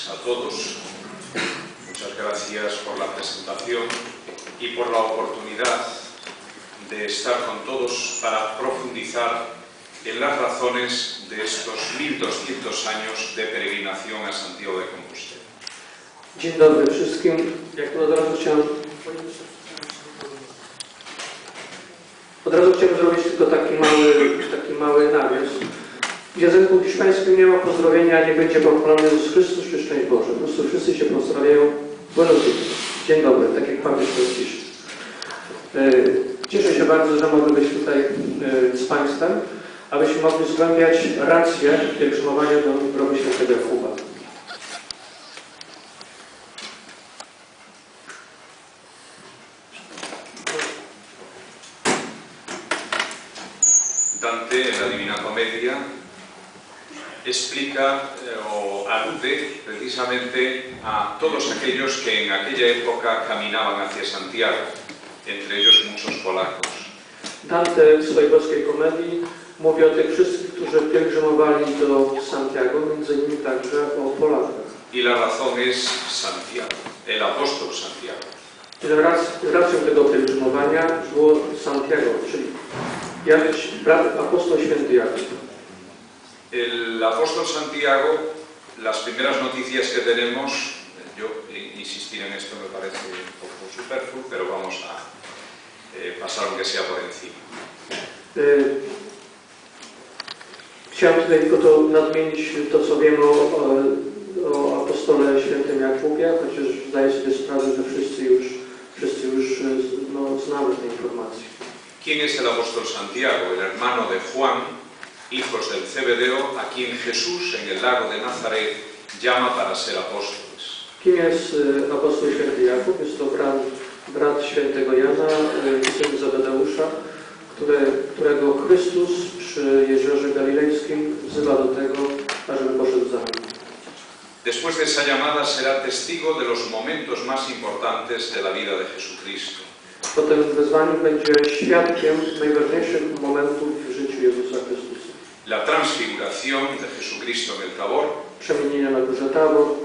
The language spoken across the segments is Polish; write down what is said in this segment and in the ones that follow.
a todos. Muchas gracias por la presentación y por la oportunidad de estar con todos para profundizar en las razones de estos 1200 años de peregrinación a Santiago de Compostela. Dzień dobry wszystkim. Jak to od razu chciałem zrobić tylko taki mały nawias. W języku hiszpańskim nie ma pozdrowienia, nie będzie pochwalony Jezus Chrystus czy szczęść Boże. Po prostu wszyscy się pozdrawiają. Buenos días. Dzień dobry, tak jak papież to pisze. Cieszę się bardzo, że mogę być tutaj z Państwem, abyśmy mogli zgłębiać rację pielgrzymowania do grobu świętego Jakuba. Dante, en la Divina Comedia, explica o alude precisamente a todos aquellos que en aquella época caminaban hacia Santiago, entre ellos muchos polacos. Dante w swojej boskiej komedii mówi o tych wszystkich, którzy pielgrzymowali do Santiago, między innymi także o Polakach. Y la razón es Santiago, el apóstol Santiago. Racją tego pielgrzymowania było Santiago, czyli apostoł święty Jakub. El apóstol Santiago, las primeras noticias que tenemos, yo insistir en esto me parece un poco superfluo, pero vamos a pasar aunque sea por encima. Chciałem tutaj tylko to nadmienić to, co wiemy o apostole świętym Jakubie, chociaż zdaję sobie sprawę, że wszyscy już znamy te informacje. ¿Quién es el apóstol Santiago? El hermano de Juan, hijos del Zebedeo, a quien Jesús en el lago de Nazaret llama para ser apóstoles. Kim jest apostoł święty Jakub? Jest to brat świętego Jana, syn Zebedeusza, którego Chrystus przy jeziorze galilejskim wzywa do tego, ażeby poszedł za nim. Después de esa llamada será testigo de los momentos más importantes de la vida de Jesucristo. Po tym wezwaniu będzie świadkiem najważniejszych momentów w życiu Jezusa Chrystusa. La transfiguración de Jesucristo en el Tabor, Przemienienie na górze Tabor,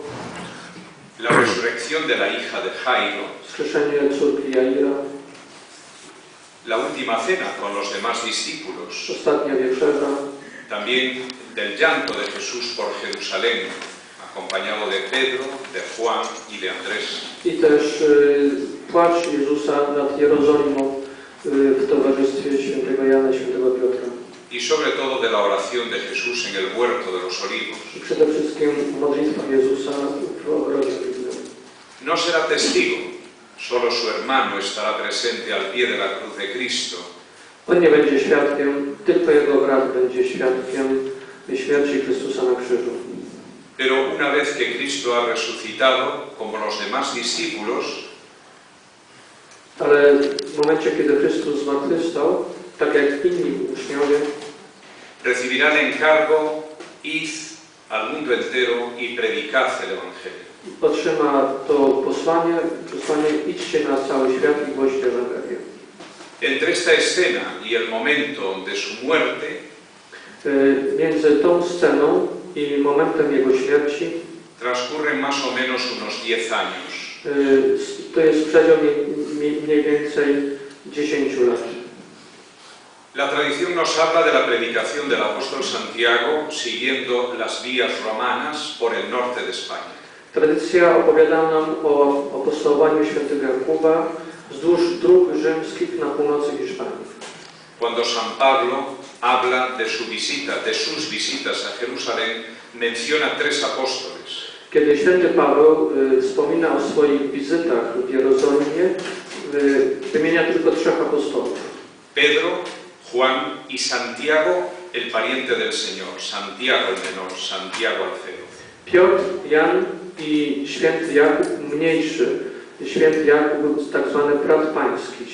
la resurrección de la hija de Jairo, wskrzeszenie córki Jaira, la última cena con los demás discípulos, ostatnia wieczerza, también del llanto de Jesús por Jerusalén, acompañado de Pedro, de Juan y de Andrés. I też płacz Jezusa nad Jerozolimą w towarzystwie świętego Jana i świętego Piotra. Y sobre todo de la oración de Jesús en el huerto de los olivos. I przede wszystkim modlitwa Jezusa w ogrodzie oliwnym. No será testigo, solo su hermano estará presente al pie de la cruz de Cristo. On nie będzie świadkiem, tylko jego brat będzie świadkiem śmierci Chrystusa na krzyżu. Pero una vez que Cristo ha resucitado, como los demás discípulos, ale w momencie, kiedy Chrystus zmartwychwstał, tak jak inni uczniowie, recibirá el encargo, id al mundo entero y predicad el Evangelio. otrzyma to posłanie, idźcie na cały świat i głoście Ewangelię. Entre esta escena y el momento de su muerte, między tą sceną i momentem jego śmierci transcurren más o menos unos 10 años. To jest przedział mniej więcej 10 lat. La tradición nos habla de la predicación del apóstol Santiago siguiendo las vías romanas por el norte de España. Tradycja opowiada nam o apostolowaniu świętego Jakuba wzdłuż dróg rzymskich na północy Hiszpanii. Cuando San Pablo habla de sus visitas a Jerusalén, menciona 3 apóstoles. Kiedy święty Paweł wspomina o swoich wizytach w Jerozolimie, wymienia tylko 3 apostołów. Pedro, Juan y Santiago, el pariente del Señor, Santiago el menor, Santiago Alfeo. Piotr, Jan i święty Jakub mniejszy. Święty Jakub, tak zwany brat pański,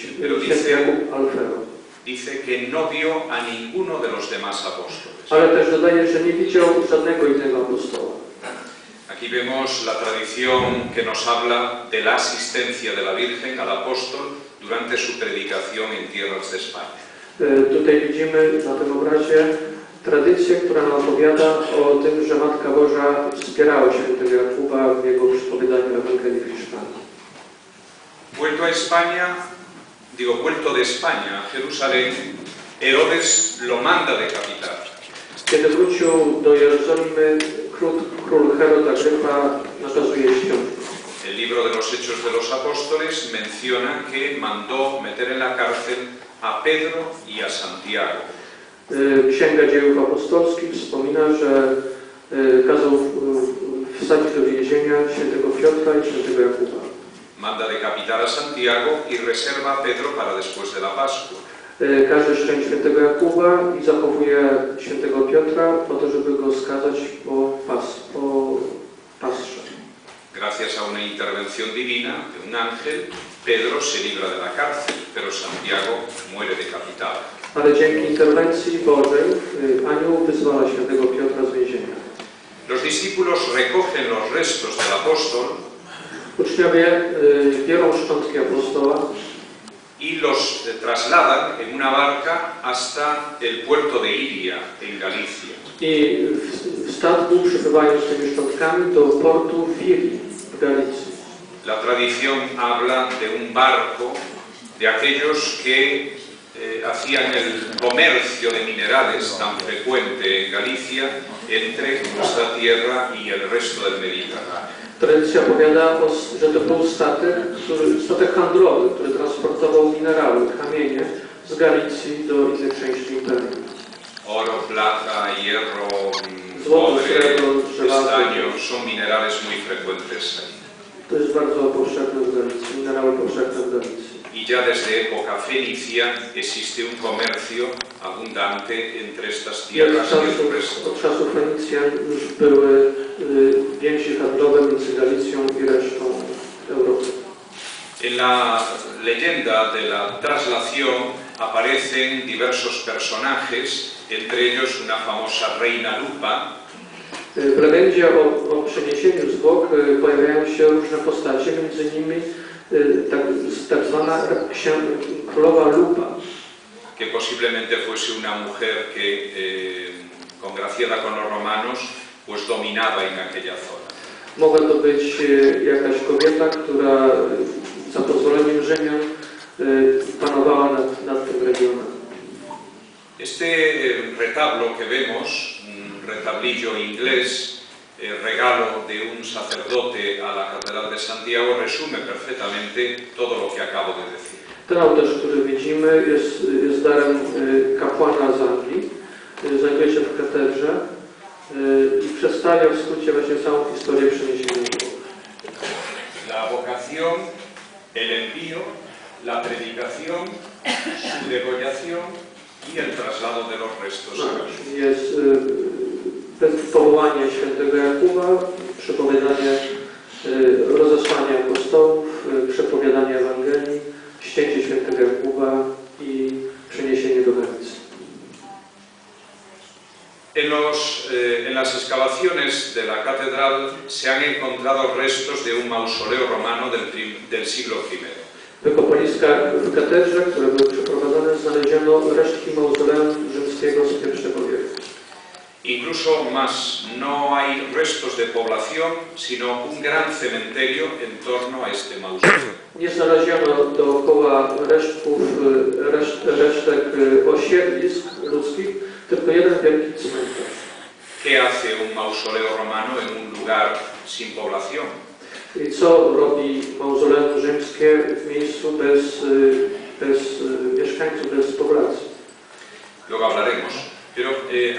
święty Jakub Alfeo. Dice que no vio a ninguno de los demás apóstoles. Ale też dodaje, że nie widział żadnego innego apostoła. Aquí vemos la tradición que nos habla de la asistencia de la Virgen al apóstol durante su predicación en tierras de España. Tutaj widzimy na tym obrazie tradycję, która nam opowiada o tym, że Matka Boża wspierała świętego Jakuba Vuelto de España a Jerusalén, Herodes lo manda decapitar. Kiedy wrócił do Jerozolimy, król Herod Agrypa nakazuje ściąć. El libro de los Hechos de los Apóstoles menciona que mandó meter en la cárcel a Pedro y a Santiago. Księga Dziejów Apostolskich wspomina, że kazał wsadzić do więzienia świętego Piotra i świętego Jakuba. Manda decapitar a Santiago y reserva a Pedro para después de la Pascua. Każe ściąć świętego Jakuba i zachowuje świętego Piotra po to, żeby go skazać po pasrze. Gracias a una intervención divina de un ángel, Pedro se libra de la cárcel, pero Santiago muere decapitado. Ale dzięki interwencji Bożej anioł wyzwala świętego Piotra z więzienia. Los discípulos recogen los restos del apóstol Uczniowie biorą szczątki apostoła y los trasladan en una barca hasta el puerto de Iria, en Galicia. i w statku przypływają z tymi szczątkami do portu Firii w Galicji. La tradición habla de un barco de aquellos que hacían el comercio de minerales tan frecuente en Galicia entre nuestra tierra y el resto del Mediterráneo. Tradycja powiada, że to był statek handlowy, który transportował minerały, kamienie z Galicji do innych części imperium. Oro, plata, hierro, Złoto, cobre, srebro, żelazo. estaño son minerales muy frecuentes ahí. To jest bardzo powszechne w Galicji, minerały powszechne w Galicji. Y ya desde época fenicia existe un comercio abundante entre estas tierras y el resto. Od czasów Fenicjan już były więzi handlowe między Galicją i resztą Europy. En la leyenda de la traslación aparecen diversos personajes, entre ellos una famosa reina Lupa. W legendzie o przeniesieniu zwłok pojawiają się różne postacie, między innymi tak zwana królowa Lupa, que posiblemente fuese una mujer que, congraciada con los romanos, pues dominaba en aquella zona. Mogła to być jakaś kobieta, która za pozwoleniem Rzymian panowała nad tym regionem. Este retablo que vemos, un retablillo inglés, regalo de un sacerdote a la Catedral de Santiago, resume perfectamente todo lo que acabo de decir. Ten ołtarz, który widzimy, jest darem kapłana z Anglii, znajduje się w katedrze i przedstawia w skrócie właśnie całą historię przeniesienia zwłok. La vocación, el envío, la predicación, su degollación y el traslado de los restos a Galicia. Jest powołanie świętego Jakuba, przepowiadanie rozesłania apostołów, przepowiadanie Ewangelii, ścięcie świętego Jakuba i przeniesienie do Galicji. En las excavaciones de la catedral se han encontrado restos de un mausoleo romano del siglo I. W wykopaliskach w katedrze, które były przeprowadzone, znaleziono resztki mauzoleum rzymskiego z I wieku. Incluso más, no hay restos de población, sino un gran cementerio en torno a este mausoleo. Nie znaleziono dookoła resztek osiedlisk ludzkich, tylko jeden wielki cmentarz. ¿Qué hace un mausoleo romano en un lugar sin población? I co robi mauzoleum rzymskie w miejscu bez mieszkańców, bez poblacji? Luego hablaremos. Pero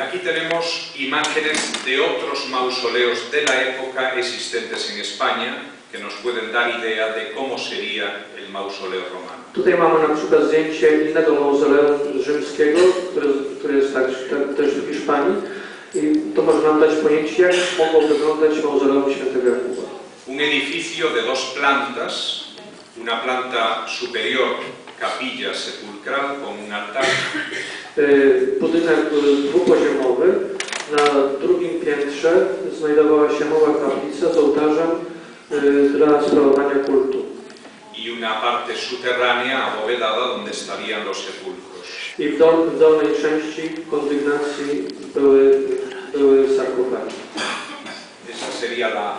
aquí tenemos imágenes de otros mausoleos de la época existentes en España que nos pueden dar idea de cómo sería el mausoleo romano. Tutaj mamy na przykład zdjęcie innego mauzoleum rzymskiego, które jest też w Hiszpanii. I to może nam dać pojęcie, jak mogło wyglądać mauzoleum świętego Jakuba. Un edificio de dos plantas, una planta superior, capilla sepulcral con un altar. Budynek dwupoziomowy. Na drugim piętrze znajdowała się mała kaplica z ołtarzem dla sprawowania kultu. Y una parte subterránea abovedada donde estarían los sepulcros. I w dolnej części kondygnacji były sarkofagi. Esa sería la